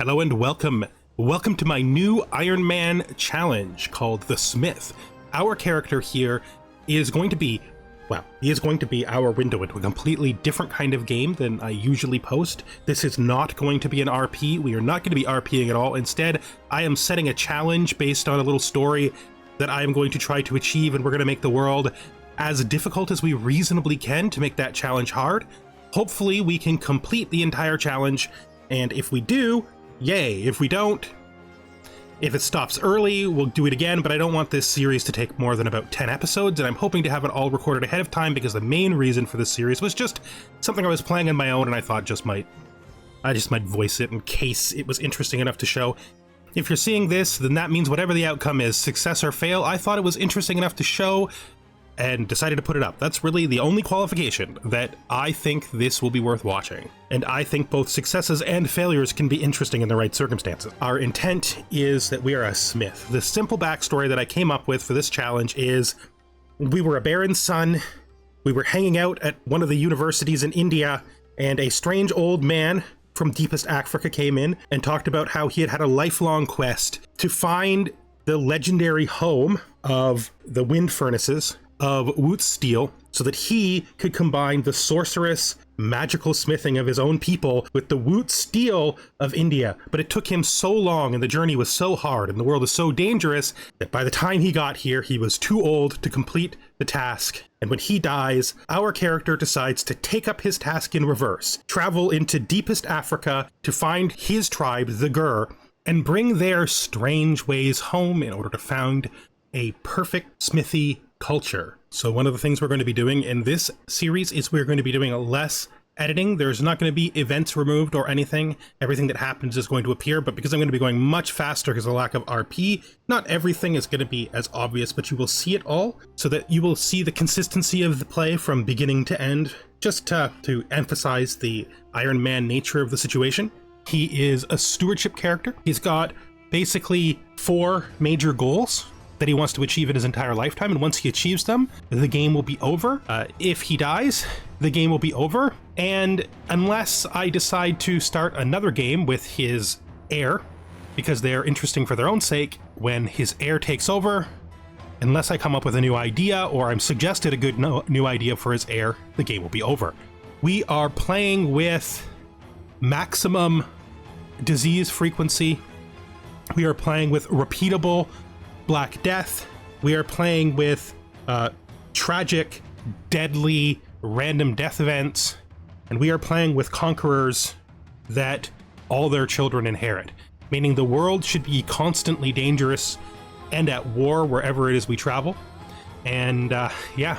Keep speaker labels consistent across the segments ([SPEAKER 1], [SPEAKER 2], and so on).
[SPEAKER 1] Hello and welcome. Welcome to my new Ironman challenge called The Smith. Our character here is going to be, well, he is going to be our window into a completely different kind of game than I usually post. This is not going to be an RP. We are not going to be RPing at all. Instead, I am setting a challenge based on a little story that I am going to try to achieve, and we're going to make the world as difficult as we reasonably can to make that challenge hard. Hopefully, we can complete the entire challenge, and if we do, yay. If we don't, if it stops early, we'll do it again, but I don't want this series to take more than about 10 episodes, and I'm hoping to have it all recorded ahead of time because the main reason for this series was just something I was playing on my own, and I thought I just might voice it in case it was interesting enough to show. If you're seeing this, then that means whatever the outcome is, success or fail, I thought it was interesting enough to show and decided to put it up. That's really the only qualification, that I think this will be worth watching. And I think both successes and failures can be interesting in the right circumstances. Our intent is that we are a smith. The simple backstory that I came up with for this challenge is we were a baron's son, we were hanging out at one of the universities in India, and a strange old man from deepest Africa came in and talked about how he had had a lifelong quest to find the legendary home of the wind furnaces of Wootz Steel, so that he could combine the sorcerous, magical smithing of his own people with the Wootz Steel of India. But it took him so long, and the journey was so hard, and the world is so dangerous, that by the time he got here, he was too old to complete the task. And when he dies, our character decides to take up his task in reverse, travel into deepest Africa to find his tribe, the Gur, and bring their strange ways home in order to found a perfect smithy culture. So one of the things we're going to be doing in this series is we're going to be doing less editing. There's not going to be events removed or anything. Everything that happens is going to appear, but because I'm going to be going much faster because of the lack of RP, not everything is going to be as obvious, but you will see it all so that you will see the consistency of the play from beginning to end, just to emphasize the Ironman nature of the situation. He is a stewardship character. He's got basically 4 major goals that he wants to achieve in his entire lifetime, and once he achieves them, the game will be over. If he dies, the game will be over, and unless I decide to start another game with his heir, because they are interesting for their own sake, when his heir takes over, unless I come up with a new idea or I'm suggested a good new idea for his heir, the game will be over. We are playing with maximum disease frequency. We are playing with repeatable Black Death. We are playing with tragic, deadly, random death events, and we are playing with conquerors that all their children inherit, meaning the world should be constantly dangerous and at war wherever it is we travel. And yeah,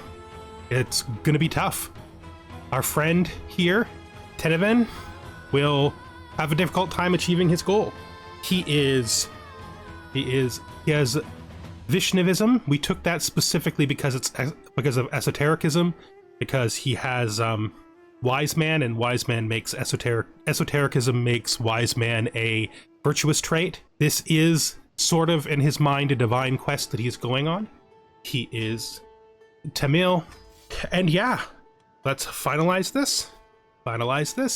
[SPEAKER 1] it's gonna be tough. Our friend here, Teneven, will have a difficult time achieving his goal. He has Vaishnavism. We took that specifically because of esotericism, because he has wise man, and wise man makes esotericism makes wise man a virtuous trait. This is sort of in his mind a divine quest that he's going on. He is Tamil, and yeah, let's finalize this.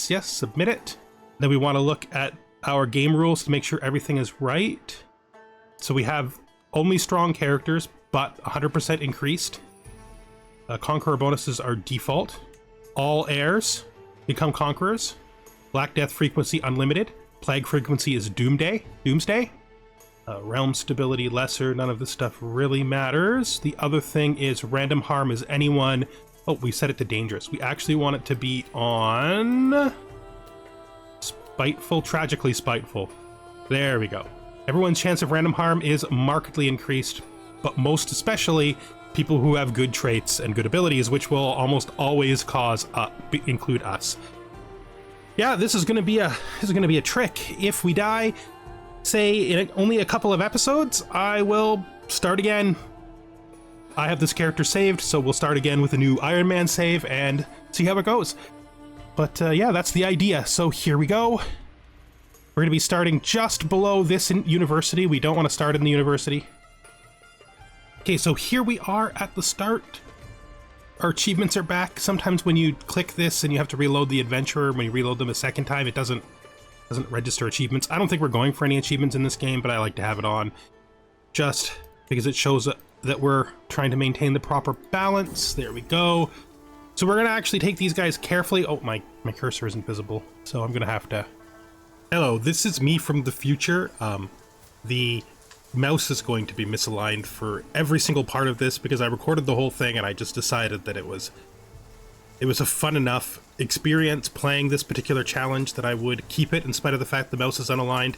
[SPEAKER 1] Yes, submit it. Then we want to look at our game rules to make sure everything is right. So we have only strong characters, but 100% increased. Conqueror bonuses are default. All heirs become conquerors. Black Death frequency unlimited. Plague frequency is Doomsday. Realm stability lesser. None of this stuff really matters. The other thing is random harm is anyone. Oh, we set it to dangerous. We actually want it to be on spiteful, tragically spiteful. There we go. Everyone's chance of random harm is markedly increased, but most especially people who have good traits and good abilities, which will almost always include us. Yeah, this is gonna be a trick. If we die, say in only a couple of episodes, I will start again. I have this character saved, so we'll start again with a new Ironman save and see how it goes. But yeah, that's the idea. So here we go. We're going to be starting just below this university. We don't want to start in the university. Okay, so here we are at the start. Our achievements are back. Sometimes when you click this and you have to reload the adventure, when you reload them a second time, it doesn't Doesn't register achievements. I don't think we're going for any achievements in this game, but I like to have it on just because it shows that we're trying to maintain the proper balance. There we go. So we're gonna actually take these guys carefully. Oh, my cursor isn't visible, so I'm gonna have to... Hello, this is me from the future. The mouse is going to be misaligned for every single part of this because I recorded the whole thing and I just decided that it was a fun enough experience playing this particular challenge that I would keep it in spite of the fact the mouse is unaligned,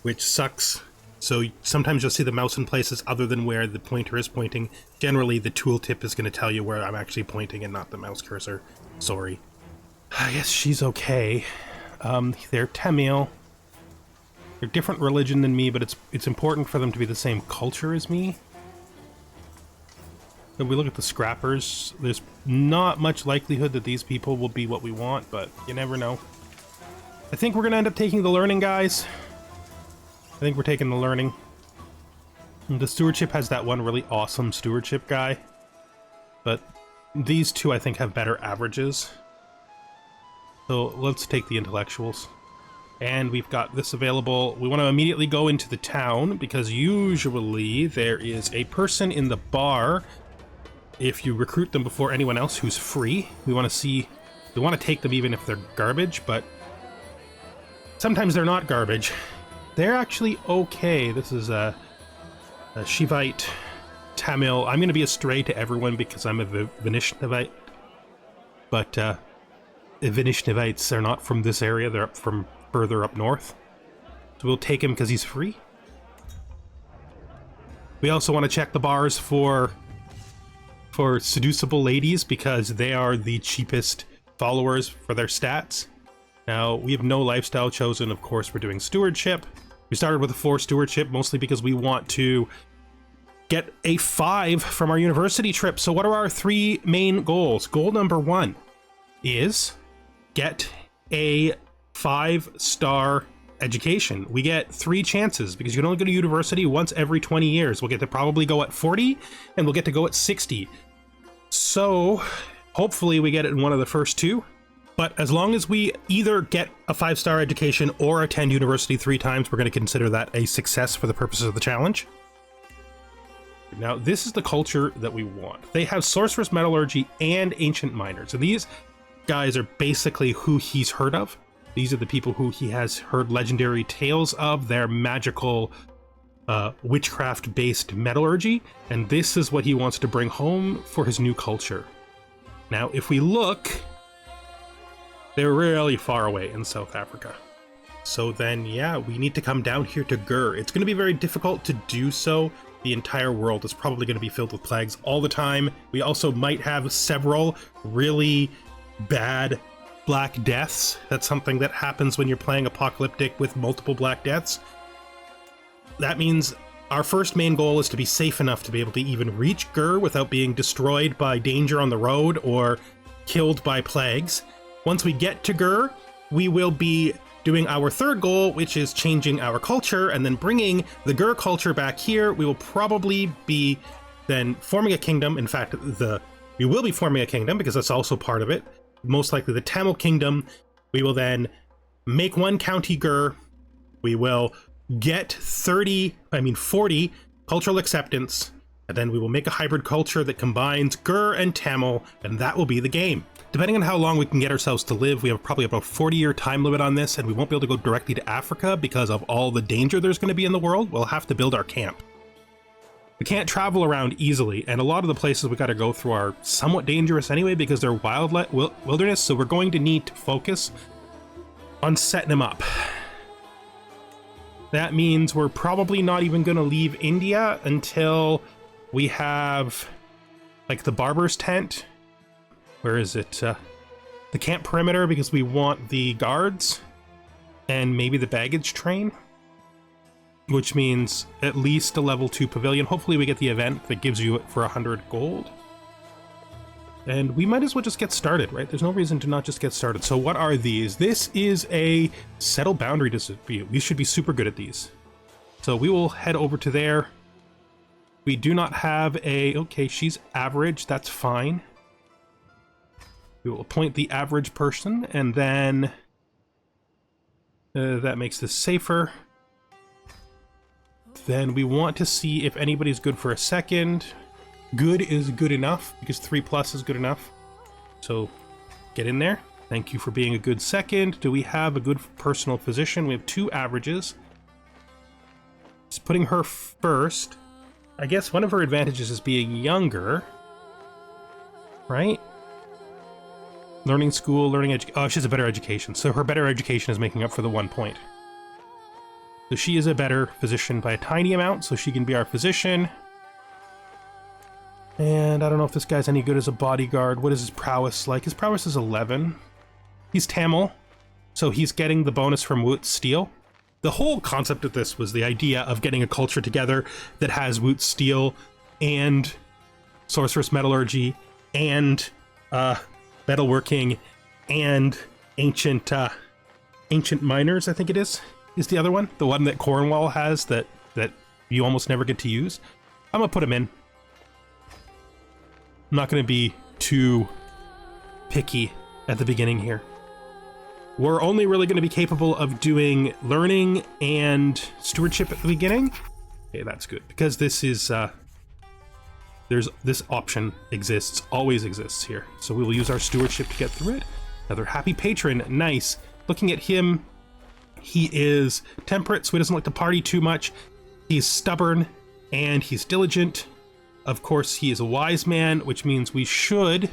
[SPEAKER 1] which sucks. So sometimes you'll see the mouse in places other than where the pointer is pointing. Generally, the tooltip is going to tell you where I'm actually pointing and not the mouse cursor. Sorry. I guess she's okay. They're Tamil. They're different religion than me, but it's important for them to be the same culture as me. If we look at the scrappers, there's not much likelihood that these people will be what we want, but you never know. I think we're going to end up taking the learning, guys. I think we're taking the learning. The stewardship has that one really awesome stewardship guy, but these two I think have better averages. So let's take the intellectuals. And we've got this available. We want to immediately go into the town because usually there is a person in the bar if you recruit them before anyone else who's free. We want to take them even if they're garbage, but sometimes they're not garbage. They're actually okay. This is a Shivite Tamil. I'm going to be a stray to everyone because I'm a Vanishnavite. But Vanishnavites are not from this area. They're from further up north. So we'll take him because he's free. We also want to check the bars for seducible ladies because they are the cheapest followers for their stats. Now, we have no lifestyle chosen. Of course, we're doing stewardship. We started with a 4 stewardship, mostly because we want to get a 5 from our university trip. So what are our 3 main goals? Goal number 1 is get a 5-star education. We get 3 chances because you can only go to university once every 20 years. We'll get to probably go at 40 and we'll get to go at 60. So hopefully we get it in one of the first 2. But as long as we either get a 5-star education or attend university 3 times, we're going to consider that a success for the purposes of the challenge. Now, this is the culture that we want. They have Sorcerous Metallurgy and Ancient Miners. And these guys are basically who he's heard of. These are the people who he has heard legendary tales of. They're magical, witchcraft-based metallurgy. And this is what he wants to bring home for his new culture. Now, if we look... they're really far away in South Africa. So then, yeah, we need to come down here to Gur. It's going to be very difficult to do so. The entire world is probably going to be filled with plagues all the time. We also might have several really bad Black Deaths. That's something that happens when you're playing Apocalyptic with multiple Black Deaths. That means our first main goal is to be safe enough to be able to even reach Gur without being destroyed by danger on the road or killed by plagues. Once we get to Gur, we will be doing our third goal, which is changing our culture and then bringing the Gur culture back here. We will probably be then forming a kingdom. In fact, we will be forming a kingdom because that's also part of it. Most likely the Tamil kingdom. We will then make 1 county Gur. We will get 40 cultural acceptance. And then we will make a hybrid culture that combines Gur and Tamil, and that will be the game. Depending on how long we can get ourselves to live, we have probably about a 40-year time limit on this, and we won't be able to go directly to Africa because of all the danger there's going to be in the world. We'll have to build our camp. We can't travel around easily, and a lot of the places we got to go through are somewhat dangerous anyway because they're wilderness, so we're going to need to focus on setting them up. That means we're probably not even going to leave India until we have, like, the barber's tent. Where is it? The camp perimeter, because we want the guards and maybe the baggage train, which means at least a level 2 pavilion. Hopefully we get the event that gives you it for 100 gold. And we might as well just get started, right? There's no reason to not just get started. So what are these? This is a settle boundary dispute. We should be super good at these. So we will head over to there. We do not have a... okay, she's average. That's fine. We will appoint the average person, and then That makes this safer. Then we want to see if anybody's good for a second. Good is good enough, because 3+ is good enough. So get in there. Thank you for being a good second. Do we have a good personal physician? We have 2 averages. Just putting her first. I guess one of her advantages is being younger. Right? Learning school, oh, she has a better education. So her better education is making up for the 1 point. So she is a better physician by a tiny amount, so she can be our physician. And I don't know if this guy's any good as a bodyguard. What is his prowess like? His prowess is 11. He's Tamil, so he's getting the bonus from Wootz Steel. The whole concept of this was the idea of getting a culture together that has Wootz Steel and Sorcerous Metallurgy and Metalworking and ancient miners, I think it is the other one. The one that Cornwall has that you almost never get to use. I'm gonna put him in. I'm not gonna be too picky at the beginning here. We're only really going to be capable of doing learning and stewardship at the beginning. Okay, that's good, because this is this option exists, always exists here. So we will use our stewardship to get through it. Another happy patron, nice. Looking at him, he is temperate, so he doesn't like to party too much. He's stubborn and he's diligent. Of course, he is a wise man, which means we should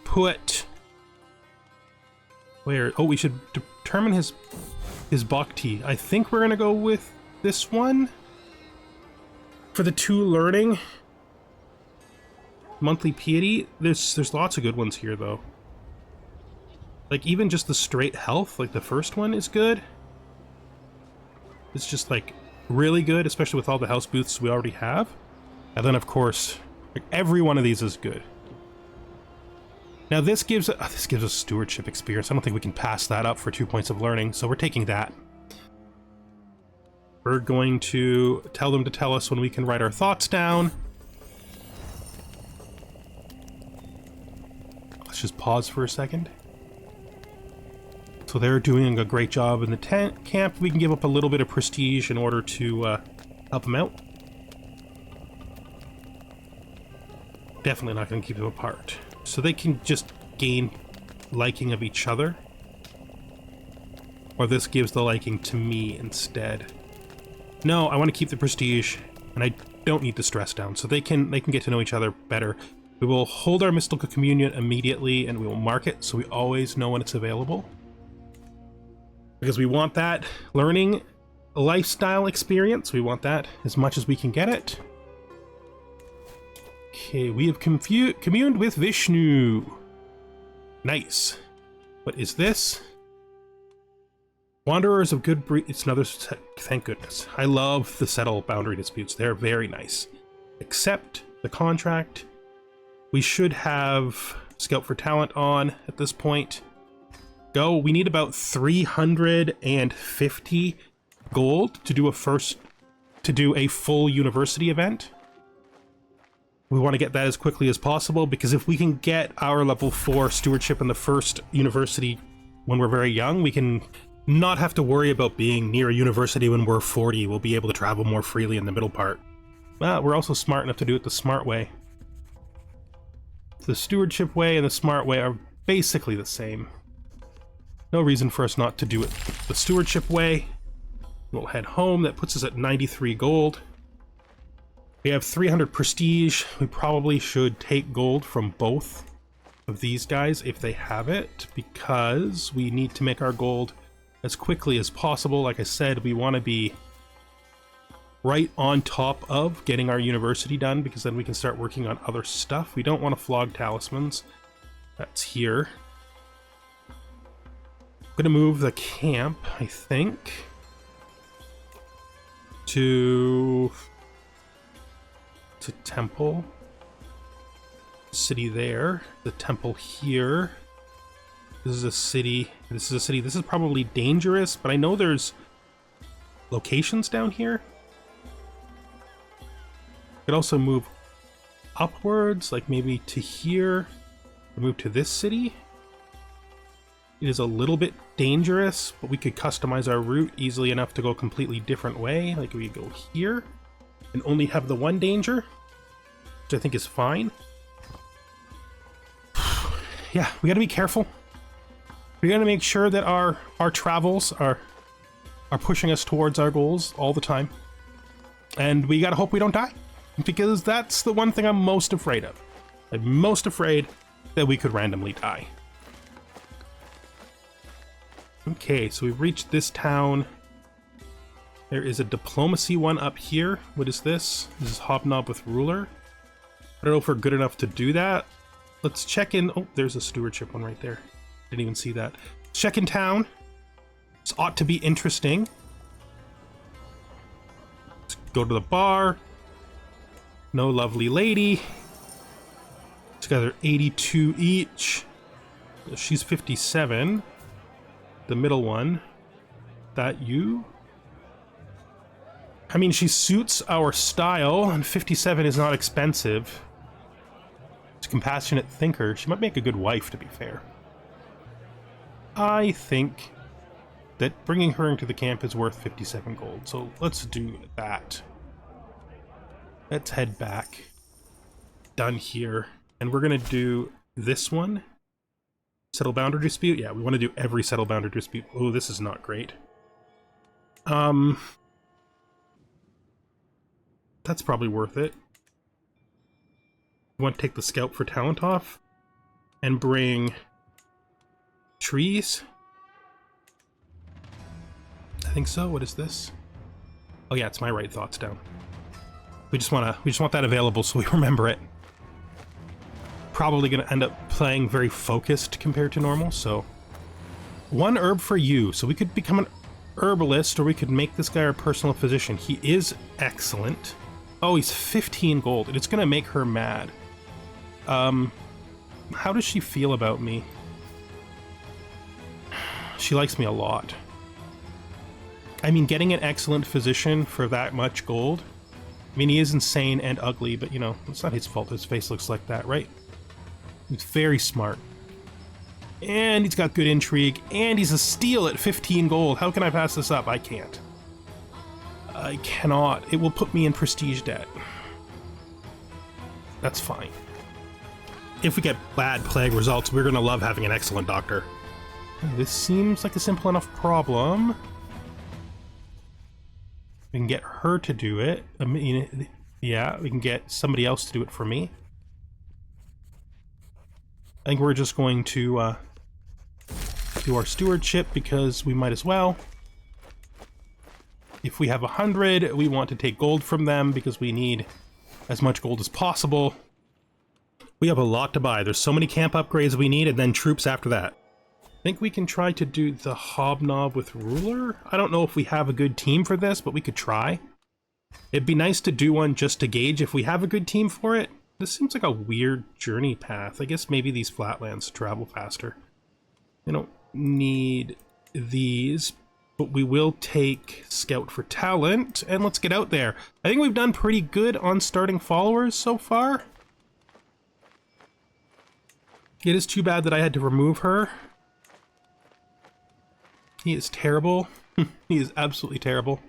[SPEAKER 1] put where? Oh, we should determine his bhakti. I think we're gonna go with this one for the 2 learning. Monthly piety. There's lots of good ones here though. Like even just the straight health, like the first one is good. It's just like really good, especially with all the house booths we already have. And then of course, like, every one of these is good. Now this gives us stewardship experience. I don't think we can pass that up for 2 points of learning, so we're taking that. We're going to tell them to tell us when we can write our thoughts down. Let's just pause for a second. So they're doing a great job in the tent camp. We can give up a little bit of prestige in order to help them out. Definitely not going to keep them apart. So they can just gain liking of each other. Or this gives the liking to me instead. No, I want to keep the prestige, and I don't need the stress down, so they can get to know each other better. We will hold our mystical communion immediately, and we will mark it so we always know when it's available. Because we want that learning lifestyle experience. We want that as much as we can get it. Okay, we have communed with Vishnu. Nice. What is this? Wanderers of good breed. It's another. Thank goodness. I love the settle boundary disputes. They're very nice. Accept the contract. We should have Scout for Talent on at this point. Go. We need about 350 gold to do a full university event. We want to get that as quickly as possible, because if we can get our level 4 stewardship in the first university when we're very young, we can not have to worry about being near a university when we're 40. We'll be able to travel more freely in the middle part. But we're also smart enough to do it the smart way. The stewardship way and the smart way are basically the same. No reason for us not to do it the stewardship way. We'll head home. That puts us at 93 gold. We have 300 prestige. We probably should take gold from both of these guys if they have it, because we need to make our gold as quickly as possible. Like I said, we want to be right on top of getting our university done, because then we can start working on other stuff. We don't want to flog talismans. That's here. I'm going to move the camp, I think, to temple. City there. The temple here. This is a city. This is a city. This is probably dangerous, but I know there's locations down here. Could also move upwards, like maybe to here. Move to this city. It is a little bit dangerous, but we could customize our route easily enough to go a completely different way. Like we go here and only have the one danger, which I think is fine. Yeah, we gotta be careful. We gotta make sure that our travels are pushing us towards our goals all the time. And we gotta hope we don't die, because that's the one thing I'm most afraid of. I'm most afraid that we could randomly die. Okay, so we've reached this town. There is a diplomacy one up here. What is this? This is Hobnob with Ruler. I don't know if we're good enough to do that. Let's check in. Oh, there's a stewardship one right there. Didn't even see that. Check in town. This ought to be interesting. Let's go to the bar. No lovely lady. Together 82 each. She's 57. The middle one. That you? I mean, she suits our style, and 57 is not expensive. She's a compassionate thinker. She might make a good wife, to be fair. I think that bringing her into the camp is worth 57 gold, so let's do that. Let's head back. Done here. And we're gonna do this one. Settle boundary dispute? Yeah, we want to do every settle boundary dispute. Oh, this is not great. That's probably worth it. We want to take the scout for talent off and bring trees. I think so. What is this? Oh yeah, it's my right thoughts down. We just want that available so we remember it. Probably going to end up playing very focused compared to normal, so one herb for you. So we could become an herbalist, or we could make this guy our personal physician. He is excellent. Oh, he's 15 gold, and it's going to make her mad. How does she feel about me? She likes me a lot. I mean, getting an excellent physician for that much gold. I mean, he is insane and ugly, but you know, it's not his fault his face looks like that, right? He's very smart. And he's got good intrigue, and he's a steal at 15 gold. How can I pass this up? I can't. I cannot. It will put me in prestige debt. That's fine. If we get bad plague results, we're gonna love having an excellent doctor. This seems like a simple enough problem. We can get her to do it. I mean, yeah, we can get somebody else to do it for me. I think we're just going to do our stewardship because we might as well. If we have 100, we want to take gold from them because we need as much gold as possible. We have a lot to buy. There's so many camp upgrades we need, and then troops after that. I think we can try to do the Hobnob with Ruler. I don't know if we have a good team for this, but we could try. It'd be nice to do one just to gauge if we have a good team for it. This seems like a weird journey path. I guess maybe these flatlands travel faster. We don't need these, but we will take Scout for talent, and let's get out there. I think we've done pretty good on starting followers so far. It is too bad that I had to remove her. He is terrible. He is absolutely terrible.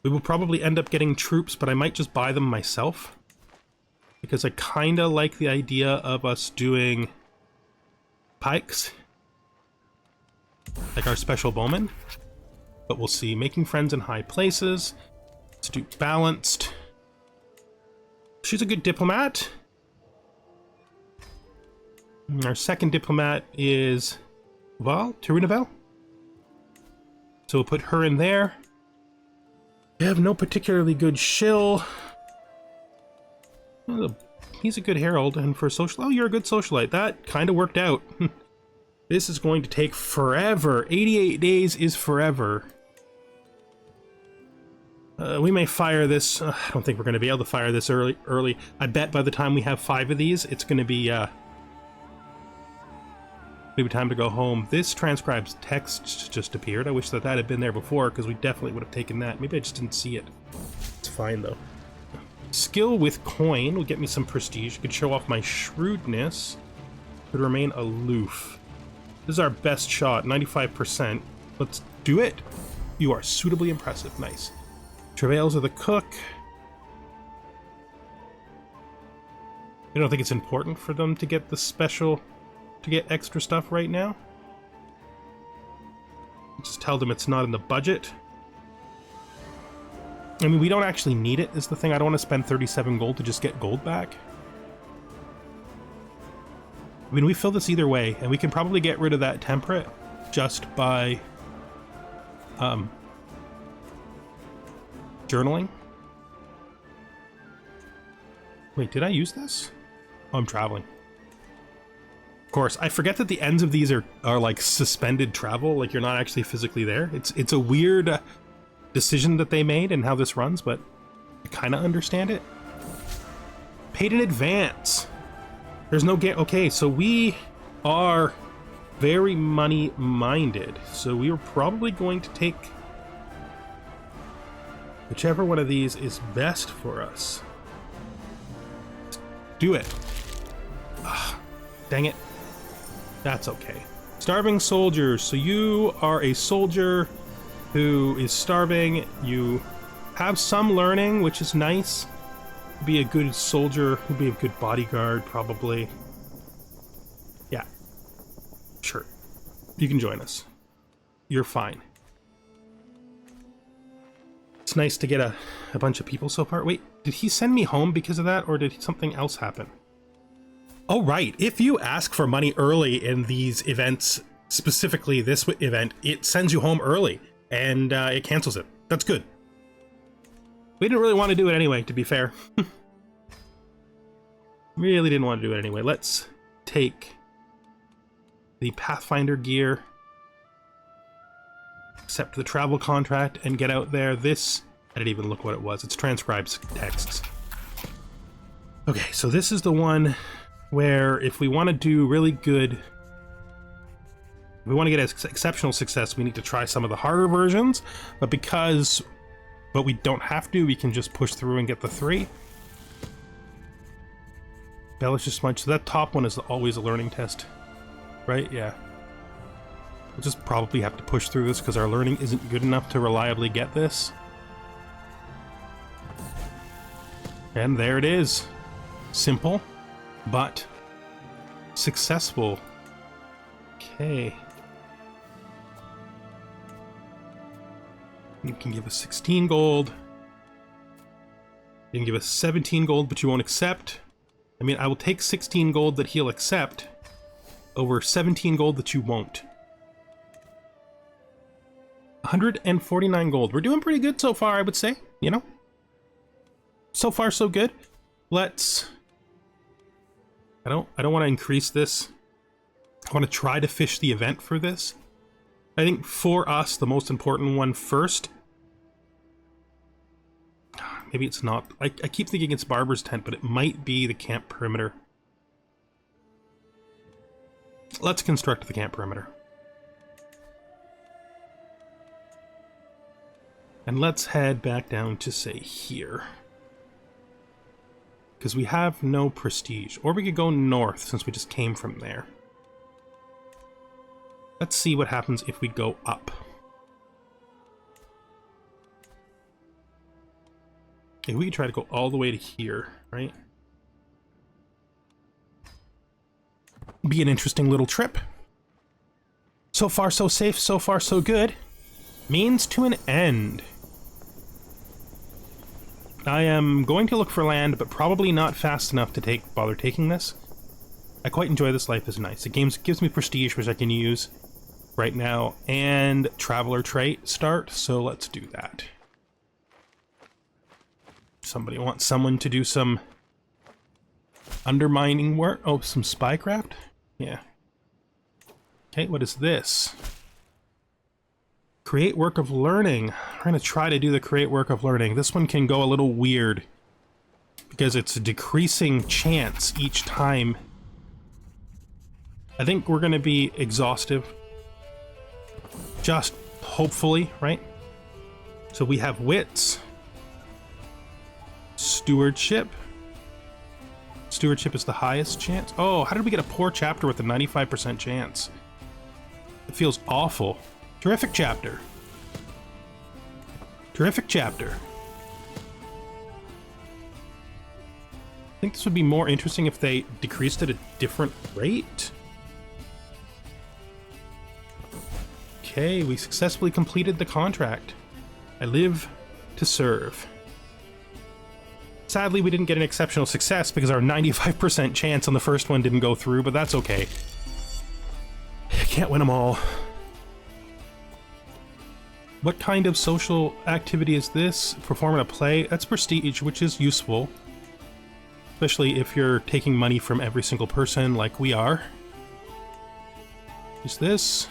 [SPEAKER 1] We will probably end up getting troops, but I might just buy them myself. Because I kinda like the idea of us doing pikes. Like our special bowman. But we'll see. Making friends in high places. Let's do balanced. She's a good diplomat. Our second diplomat is Val, Tirunavel. So we'll put her in there. We have no particularly good shill. Well, he's a good herald, and for social... Oh, you're a good socialite. That kind of worked out. This is going to take forever. 88 days is forever. We may fire this. I don't think we're going to be able to fire this early. I bet by the time we have 5 of these, it's going to be... maybe time to go home. This transcribes text just appeared. I wish that had been there before, because we definitely would have taken that. Maybe I just didn't see it. It's fine, though. Skill with coin will get me some prestige. Could show off my shrewdness. Could remain aloof. This is our best shot, 95%. Let's do it. You are suitably impressive. Nice. Travails of the cook. I don't think it's important for them to get the special, to get extra stuff right now. Just tell them it's not in the budget. I mean, we don't actually need it, is the thing. I don't want to spend 37 gold to just get gold back. I mean, we fill this either way, and we can probably get rid of that temperate just by journaling. Wait, did I use this? Oh, I'm traveling. Of course, I forget that the ends of these are like suspended travel, like you're not actually physically there. It's a weird decision that they made and how this runs, but I kind of understand it. Paid in advance. There's no okay, so we are very money-minded, so we are probably going to take whichever one of these is best for us. Do it. Ugh, dang it. That's okay. Starving soldiers. So you are a soldier who is starving. You have some learning, which is nice. Be a good soldier, would be a good bodyguard, probably. Yeah. Sure. You can join us. You're fine. It's nice to get a bunch of people so far. Wait, did he send me home because of that, or did something else happen? Oh, right. If you ask for money early in these events, specifically this event, it sends you home early, and it cancels it. That's good. We didn't really want to do it anyway, to be fair. Really didn't want to do it anyway. Let's take the Pathfinder gear, accept the travel contract, and get out there. This, I didn't even look what it was. It's transcribes texts. Okay, so this is the one where if we want to do really good, if we want to get exceptional success, we need to try some of the harder versions, but we don't have to, we can just push through and get the 3. Embellish a smudge. So that top one is always a learning test, right? Yeah. We'll just probably have to push through this because our learning isn't good enough to reliably get this. And there it is. Simple, but successful. Okay. You can give us 16 gold. You can give us 17 gold, but you won't accept. I mean, I will take 16 gold that he'll accept over 17 gold that you won't. 149 gold. We're doing pretty good so far, I would say, you know? So far, so good. Let's... I don't want to increase this. I want to try to fish the event for this. I think for us, the most important one first. Maybe it's not. I keep thinking it's Barber's Tent, but it might be the camp perimeter. Let's construct the camp perimeter. And let's head back down to, say, here. Because we have no prestige. Or we could go north, since we just came from there. Let's see what happens if we go up. If we could try to go all the way to here, right? Be an interesting little trip. So far so safe, so far so good. Means to an end. I am going to look for land, but probably not fast enough to bother taking this. I quite enjoy this. Life is nice. It gives me prestige, which I can use right now, and traveler trait start, so let's do that. Somebody wants someone to do some undermining work. Oh, some spycraft? Yeah. Okay, what is this? Create work of learning. We're going to try to do the create work of learning. This one can go a little weird because it's a decreasing chance each time. I think we're going to be exhaustive. Just hopefully, right? So we have wits. Stewardship. Stewardship is the highest chance. Oh, how did we get a poor chapter with a 95% chance? It feels awful. Terrific chapter. Terrific chapter. I think this would be more interesting if they decreased at a different rate. Okay, we successfully completed the contract. I live to serve. Sadly, we didn't get an exceptional success because our 95% chance on the first one didn't go through, but that's okay. Can't win them all. What kind of social activity is this? Performing a play? That's prestige, which is useful. Especially if you're taking money from every single person like we are. Is this?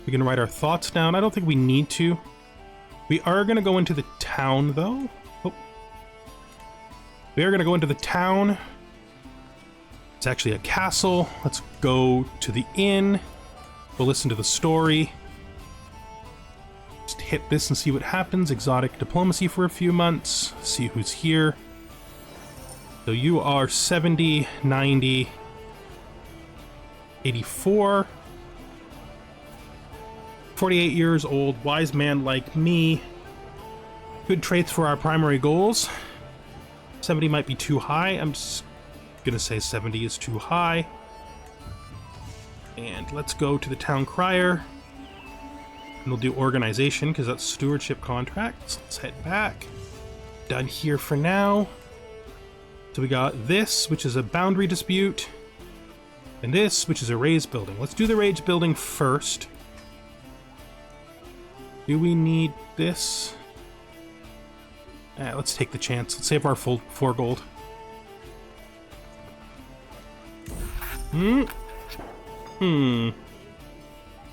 [SPEAKER 1] We can write our thoughts down. I don't think we need to. We are going to go into the town, though. Oh. We are going to go into the town. It's actually a castle. Let's go to the inn. We'll listen to the story. Just hit this and see what happens. Exotic diplomacy for a few months. See who's here. So you are 70, 90, 84. 48 years old, wise man like me. Good traits for our primary goals. 70 might be too high. I'm just gonna say 70 is too high. And let's go to the town crier. And we'll do organization because that's stewardship contracts. Let's head back. Done here for now. So we got this, which is a boundary dispute. And this, which is a raised building. Let's do the raised building first. Do we need this? Let's take the chance. Let's save our full 4 gold. I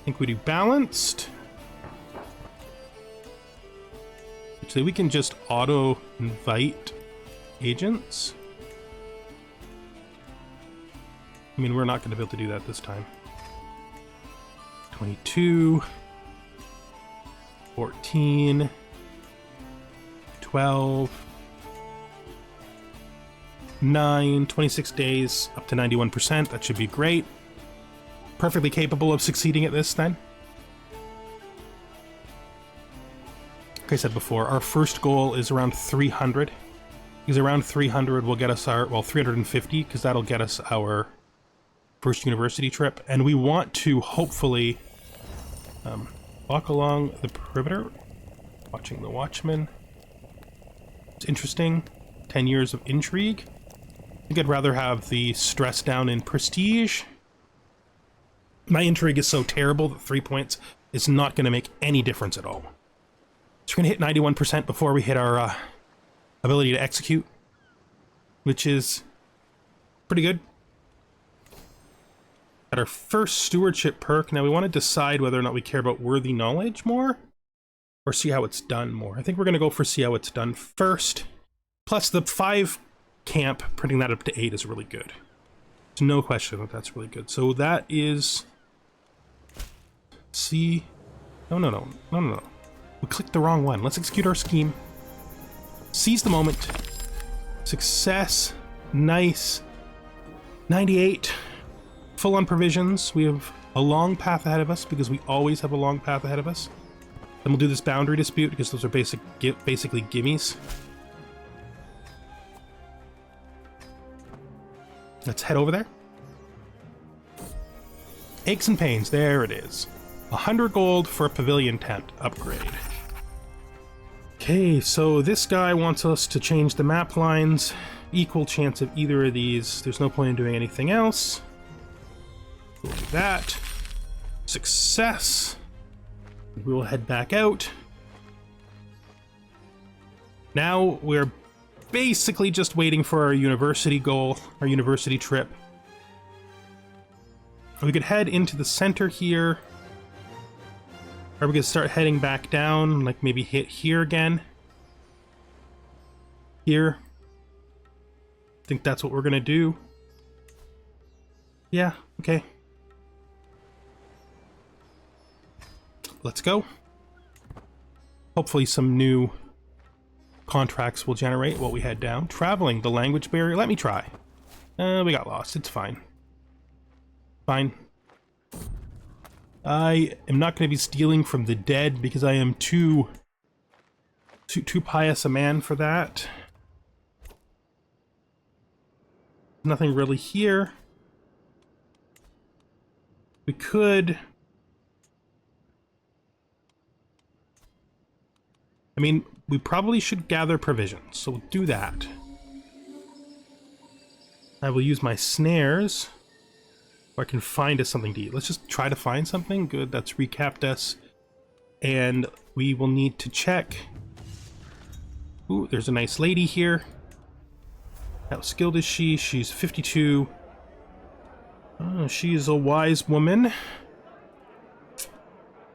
[SPEAKER 1] think we do balanced. Actually, we can just auto invite agents. I mean, we're not going to be able to do that this time. 22. 14, 12, 9, 26 days, up to 91%. That should be great. Perfectly capable of succeeding at this then. Like I said before, our first goal is around 300. Because around 300 will get us our, well, 350, because that'll get us our first university trip. And we want to hopefully walk along the perimeter, watching the watchman. It's interesting. 10 years of intrigue. I think I'd rather have the stress down in prestige. My intrigue is so terrible that 3 points is not going to make any difference at all. So we're going to hit 91% before we hit our ability to execute, which is pretty good. At our first stewardship perk, now we want to decide whether or not we care about worthy knowledge more, or see how it's done more. I think we're going to go for see how it's done first. Plus the 5 camp, printing that up to 8 is really good. There's no question that that's really good. So that is... See... No. We clicked the wrong one. Let's execute our scheme. Seize the moment. Success. Nice. 98. Full on provisions. We have a long path ahead of us because we always have a long path ahead of us. Then we'll do this boundary dispute because those are basically gimmies. Let's head over there. Aches and pains. There it is. 100 gold for a pavilion tent upgrade. Okay, so this guy wants us to change the map lines. Equal chance of either of these. There's no point in doing anything else. We'll do that. Success. We will head back out. Now we're basically just waiting for our university goal, our university trip. We could head into the center here. Or we could start heading back down, like maybe hit here again. Here. I think that's what we're gonna do. Yeah, okay. Let's go. Hopefully some new contracts will generate while we head down. Traveling, the language barrier. Let me try. We got lost. It's fine. Fine. I am not going to be stealing from the dead because I am too pious a man for that. Nothing really here. We could... I mean, we probably should gather provisions, so we'll do that. I will use my snares, or I can find us something to eat. Let's just try to find something. Good, that's recapped us. And we will need to check. Ooh, there's a nice lady here. How skilled is she? She's 52. Oh, she's a wise woman.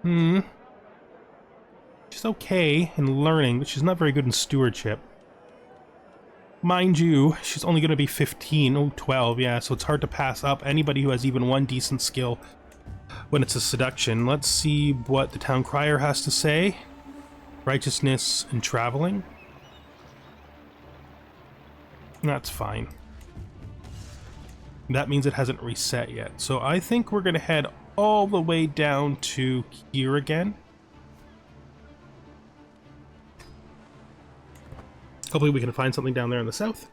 [SPEAKER 1] She's okay in learning, but she's not very good in stewardship. Mind you, she's only going to be 15. Oh, 12, yeah, so it's hard to pass up anybody who has even one decent skill when it's a seduction. Let's see what the town crier has to say. Righteousness and traveling. That's fine. That means it hasn't reset yet. So I think we're going to head all the way down to here again. Hopefully we can find something down there in the south.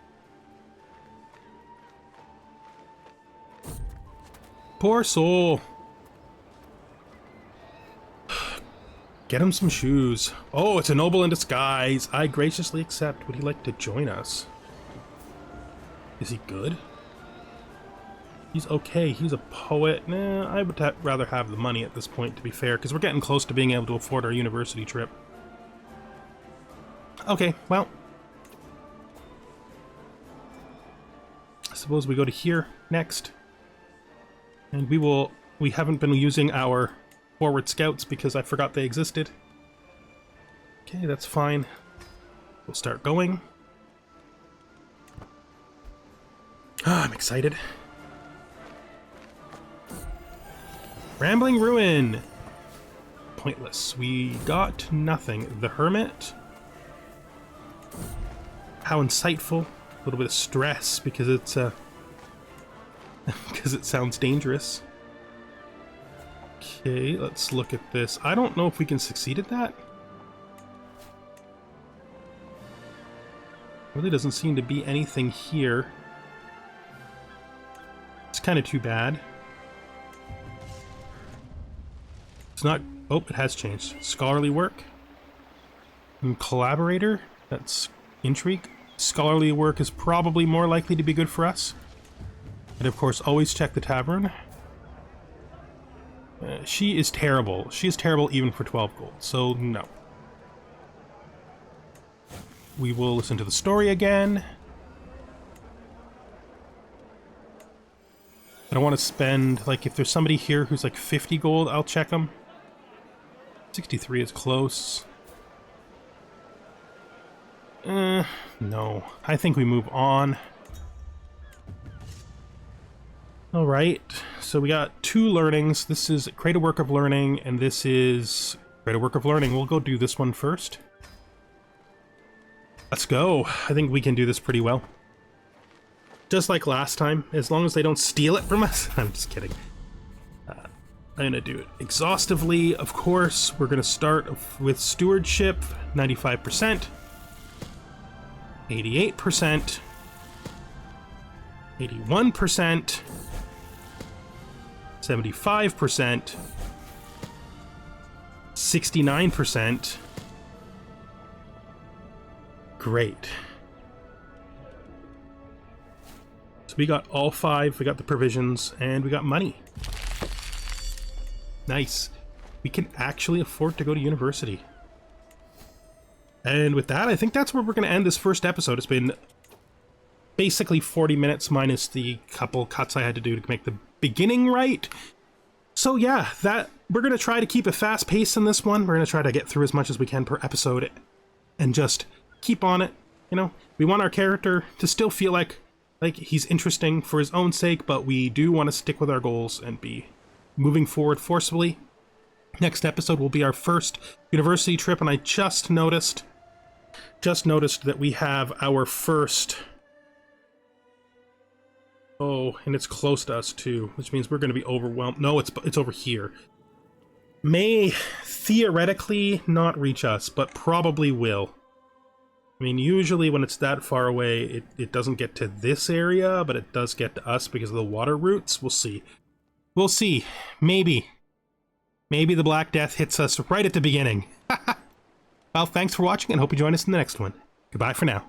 [SPEAKER 1] Poor soul. Get him some shoes. Oh, it's a noble in disguise. I graciously accept. Would he like to join us? Is he good? He's okay. He's a poet. Nah, I would rather have the money at this point, to be fair, because we're getting close to being able to afford our university trip. Okay, well. I suppose we go to here next. And we haven't been using our forward scouts because I forgot they existed. Okay, that's fine. We'll start going. Ah, I'm excited. Rambling Ruin. Pointless. We got nothing. The Hermit. How insightful. A little bit of stress because it's because it sounds dangerous. Okay, let's look at this. I don't know if we can succeed at that. Really doesn't seem to be anything here. It's kind of too bad. It's not... Oh, it has changed. Scholarly work. And collaborator. That's intrigue. Scholarly work is probably more likely to be good for us. And of course, always check the tavern. She is terrible. She is terrible even for 12 gold, so no. We will listen to the story again. I don't want to spend, like, if there's somebody here who's like 50 gold, I'll check them. 63 is close. No. I think we move on. Alright, so we got 2 learnings. This is Create a Work of Learning, and this is Create a Work of Learning. We'll go do this one first. Let's go. I think we can do this pretty well. Just like last time, as long as they don't steal it from us. I'm just kidding. I'm gonna do it exhaustively, of course. We're gonna start with stewardship, 95%, 88%, 81%, 75%, 69%. Great. So we got all 5, we got the provisions, and we got money. Nice. We can actually afford to go to university. And with that, I think that's where we're going to end this first episode. It's been basically 40 minutes minus the couple cuts I had to do to make the beginning right. So yeah, we're going to try to keep a fast pace in this one. We're going to try to get through as much as we can per episode and just keep on it. You know, we want our character to still feel like he's interesting for his own sake, but we do want to stick with our goals and be moving forward forcefully. Next episode will be our first university trip, and I just noticed that we have our first... Oh, and it's close to us too, which means we're going to be overwhelmed. No, it's over here. may theoretically not reach us, but probably will. I mean, usually when it's that far away, it doesn't get to this area, but it does get to us because of the water routes. We'll see. We'll see. Maybe. Maybe the Black Death hits us right at the beginning. Well, thanks for watching, and hope you join us in the next one. Goodbye for now.